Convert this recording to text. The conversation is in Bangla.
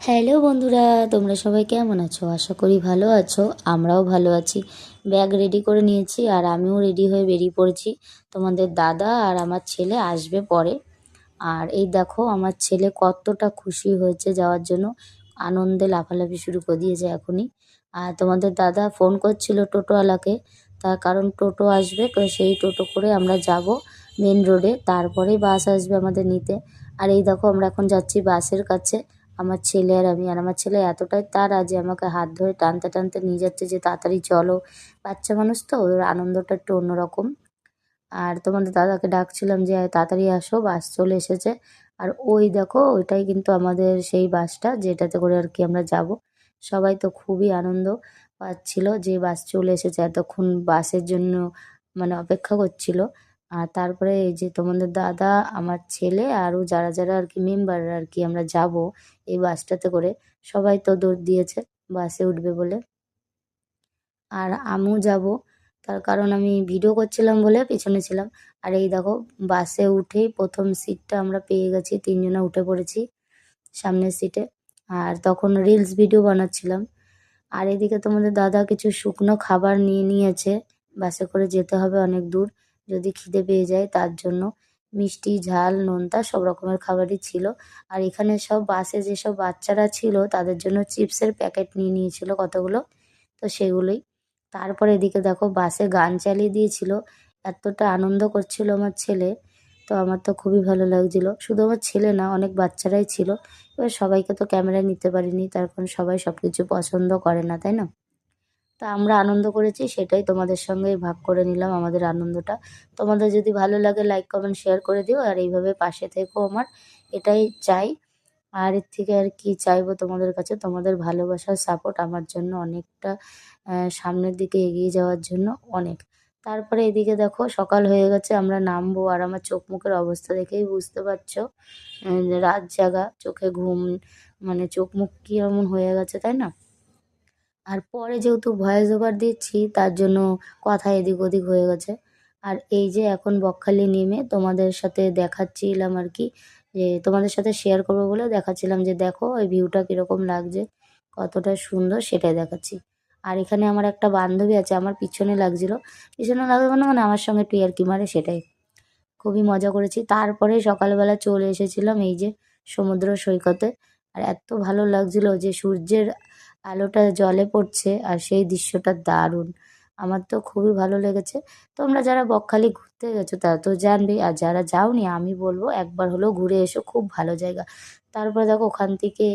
হ্যালো বন্ধুরা, তোমরা সবাই কেমন আছো? আশা করি ভালো আছো। আমরাও ভালো আছি। ব্যাগ রেডি করে নিয়েছি আর আমিও রেডি হয়ে বেরিয়ে পড়েছি। তোমাদের দাদা আর আমার ছেলে আসবে পরে। আর এই দেখো আমার ছেলে কতটা খুশি হয়েছে যাওয়ার জন্য। আনন্দে লাফালাফি শুরু করে দিয়েছে এখনই। আর তোমাদের দাদা ফোন করছিল টোটোওয়ালাকে। তার কারণ টোটো আসবে, তো সেই টোটো করে আমরা যাব মেন রোডে। তারপরেই বাস আসবে আমাদের নিতে। আর এই দেখো আমরা এখন যাচ্ছি বাসের কাছে। আমার ছেলে আর আমি। আর আমার ছেলে এতটাই তাড়া যে আমাকে হাত ধরে টানতে টানতে নিয়ে যাচ্ছে যে তাড়াতাড়ি চলো। বাচ্চা মানুষ তো, ওর আনন্দটা একটু অন্যরকম। আর তোমাদের দাদাকে ডাকছিলাম যে তাড়াতাড়ি আসো, বাস চলে এসেছে। আর ওই দেখো ওইটাই কিন্তু আমাদের সেই বাসটা যেটাতে করে আর কি আমরা যাব। সবাই তো খুবই আনন্দ পাচ্ছিল যে বাস চলে এসেছে, এতক্ষণ বাসের জন্য মানে অপেক্ষা করছিল। আর তারপরে এই যে তোমাদের দাদা, আমার ছেলে আরও যারা যারা আর কি মেম্বার আর কি আমরা যাব এই বাসটাতে করে, সবাই তো দৌড় দিয়েছে বাসে উঠবে বলে। আর আমিও যাব। তার কারণ আমি ভিডিও করছিলাম বলে পিছনে ছিলাম। আর এই দেখো বাসে উঠেই ১ম সিটটা আমরা পেয়ে গেছি। ৩ জনা উঠে পড়েছি সামনের সিটে। আর তখন রিলস ভিডিও বানাচ্ছিলাম। আর এদিকে তোমাদের দাদা কিছু শুকনো খাবার নিয়ে নিয়েছে। বাসে করে যেতে হবে অনেক দূর। যদি খিদে পেয়ে যায় তার জন্য। মিষ্টি, ঝাল, নোনতা সব রকমের খাবারই ছিল। আর এখানে সব বাসে যেসব বাচ্চারা ছিল তাদের জন্য চিপসের প্যাকেট নিয়ে নিয়েছিল কতগুলো। তো সেগুলোই। তারপরে এদিকে দেখো বাসে গান চালিয়ে দিয়েছিল। এতটা আনন্দ করছিল আমার ছেলে। তো আমার তো খুবই ভালো লাগছিল। শুধু আমার ছেলে না, অনেক বাচ্চারাই ছিল। এবার সবাইকে তো ক্যামেরায় নিতে পারিনি, তার কারণ সবাই সবকিছু পছন্দ করে না, তাই না? তা আমরা আনন্দ করেছি, সেটাই তোমাদের সঙ্গে ভাগ করে নিলাম আমাদের আনন্দটা। তোমাদের যদি ভালো লাগে লাইক, কমেন্ট, শেয়ার করে দিও। আর এইভাবে পাশে থেকো আমার, এটাই চাই। আর এর থেকে আর কি চাইবো তোমাদের কাছে? তোমাদের ভালোবাসার সাপোর্ট আমার জন্য অনেকটা সামনের দিকে এগিয়ে যাওয়ার জন্য অনেক। তারপরে এদিকে দেখো সকাল হয়ে গেছে, আমরা নামবো। আর আমার চোখ মুখের অবস্থা দেখেই বুঝতে পারছো রাত জাগা, চোখে ঘুম, মানে চোখ মুখ কি এমন হয়ে গেছে, তাই না? আর পরে যেহেতু ভয়েস ওভার দিচ্ছি তার জন্য কথা এদিক ওদিক হয়ে গেছে। আর এই যে এখন বকখালি নেমে তোমাদের সাথে দেখাচ্ছিলাম আর কি, যে তোমাদের সাথে শেয়ার করবো বলে দেখাচ্ছিলাম যে দেখো এই ভিউটা কীরকম লাগছে, কতটা সুন্দর সেটাই দেখাচ্ছি। আর এখানে আমার একটা বান্ধবী আছে, আমার পিছনে লাগছিল। পিছনে লাগবে মানে আমার সঙ্গে একটু ইয়ার্কি মারে, সেটাই। খুবই মজা করেছি। তারপরে সকালবেলা চলে এসেছিলাম এই যে সমুদ্র সৈকতে। আর এত ভালো লাগছিল যে সূর্যের আলোটা জলে পড়ছে আর সেই দৃশ্যটা দারুণ। আমার তো খুবই ভালো লেগেছে। তোমরা যারা বকখালি ঘুরতে গেছো তারা তো জানবেই, আর যারা যাওনি আমি বলবো একবার হলেও ঘুরে এসো, খুব ভালো জায়গা। তারপরে দেখো ওখান থেকে